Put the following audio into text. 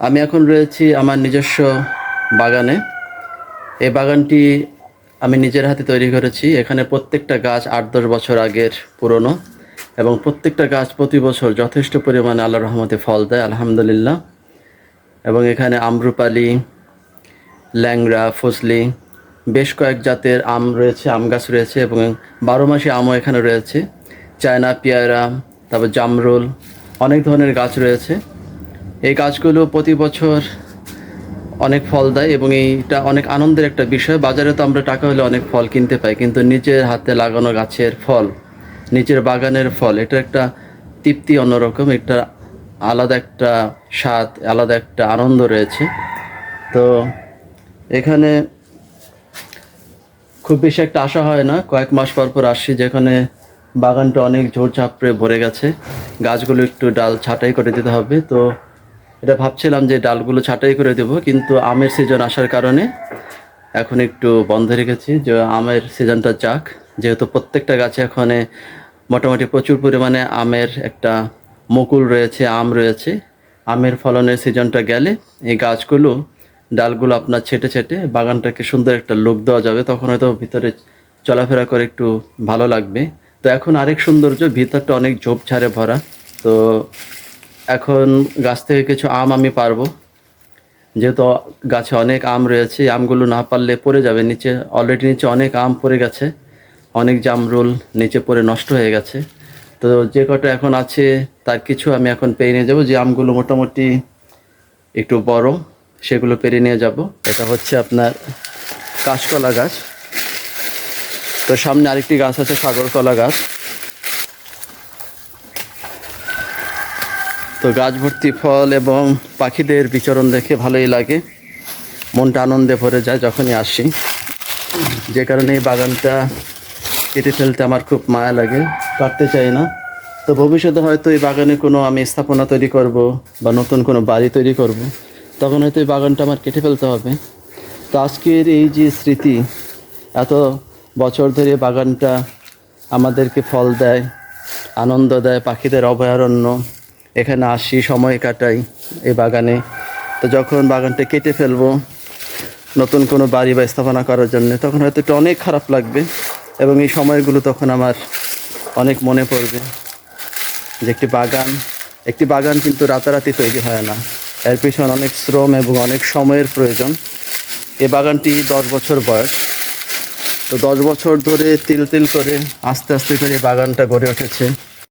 আমি এখন রয়েছি আমার নিজস্ব বাগানে। এই বাগানটি আমি নিজের হাতে তৈরি করেছি। এখানে প্রত্যেকটা গাছ ৮-১০ বছর আগের পুরনো, এবং প্রত্যেকটা গাছ প্রতি বছর যথেষ্ট পরিমাণে আল্লাহর রহমতে ফল দেয়, আলহামদুলিল্লাহ। এবং এখানে আম্রপালি, ল্যাংড়া, ফজলি, বেশ কয়েক জাতের আম রয়েছে, আম গাছ রয়েছে, এবং ১২ মাসি আমও এখানে রয়েছে। চায়না পেয়ারা, তারপর জামরুল, অনেক ধরনের গাছ রয়েছে। এই গাছগুলো প্রতি বছর অনেক ফল দেয়, এবং এইটা অনেক আনন্দের একটা বিষয়। বাজারে তো আমরা টাকা হলে অনেক ফল কিনতে পাই, কিন্তু নিজের হাতে লাগানো গাছের ফল, নিজের বাগানের ফল, এটা একটা তৃপ্তি অন্যরকম, একটা আলাদা একটা স্বাদ, আলাদা একটা আনন্দ রয়েছে। তো এখানে খুব বেশি একটা আশা হয় না, কয়েক মাস পর পর আসছি, যেখানে বাগানটা অনেক ঝোড়ঝাপড়ে ভরে গেছে। গাছগুলো একটু ডাল ছাঁটাই করে দিতে হবে। তো এটা ভাবছিলাম যে ডালগুলো ছাঁটাই করে দেবো, কিন্তু আমের সিজন আসার কারণে এখন একটু বন্ধ রেখেছি, যে আমের সিজনটা যাক। যেহেতু প্রত্যেকটা গাছে এখন মোটামুটি প্রচুর পরিমাণে আমের একটা মুকুল রয়েছে, আম রয়েছে। আমের ফলনের সিজনটা গেলে এই গাছগুলো, ডালগুলো আপনার ছেটে ছেটে বাগানটাকে সুন্দর একটা লুক দেওয়া যাবে, তখন হয়তো ভিতরে চলাফেরা করে একটু ভালো লাগবে। তো এখন আরেক সৌন্দর্য, ভিতরটা অনেক ঝোপঝাড়ে ভরা। তো এখন গাছ থেকে কিছু আম আমি পারবো, যেহেতু গাছে অনেক আম রয়েছে। আমগুলো না পারলে পড়ে যাবে নিচে, অলরেডি নিচে অনেক আম পড়ে গেছে, অনেক জামরুল নিচে পড়ে নষ্ট হয়ে গেছে। তো যে কটা এখন আছে তার কিছু আমি এখন পেয়ে নিয়ে যাবো, যে আমগুলো মোটামুটি একটু বড়, সেগুলো পেরে নিয়ে যাব। এটা হচ্ছে আপনার কাঁচকলা গাছ। তো সামনে আরেকটি গাছ আছে, সাগরকলা গাছ। তো গাছ ভর্তি ফল এবং পাখিদের বিচরণ দেখে ভালোই লাগে, মনটা আনন্দে ভরে যায় যখনই আসি। যে কারণে এই বাগানটা কেটে ফেলতে আমার খুব মায়া লাগে, কাটতে চাই না। তো ভবিষ্যতে হয়তো এই বাগানে কোনো আমি স্থাপনা তৈরি করব, বা নতুন কোনো বাড়ি তৈরি করব, তখন হয়তো এই বাগানটা আমার কেটে ফেলতে হবে। তো আজকের এই যে স্মৃতি, এত বছর ধরে বাগানটা আমাদেরকে ফল দেয়, আনন্দ দেয়, পাখিদের অভয়ারণ্য, এখানে আসি, সময় কাটাই এই বাগানে। তো যখন বাগানটা কেটে ফেলবো নতুন কোনো বাড়ি বা স্থাপনা করার জন্য, তখন হয়তো একটু অনেক খারাপ লাগবে, এবং এই সময়গুলো তখন আমার অনেক মনে পড়বে যে একটি বাগান কিন্তু রাতারাতি তৈরি হয় না, এর পিছনে অনেক শ্রম এবং অনেক সময়ের প্রয়োজন। এই বাগানটি 10 বছর বয়স। তো 10 বছর ধরে তিল তিল করে আস্তে আস্তে করে এই বাগানটা গড়ে উঠেছে।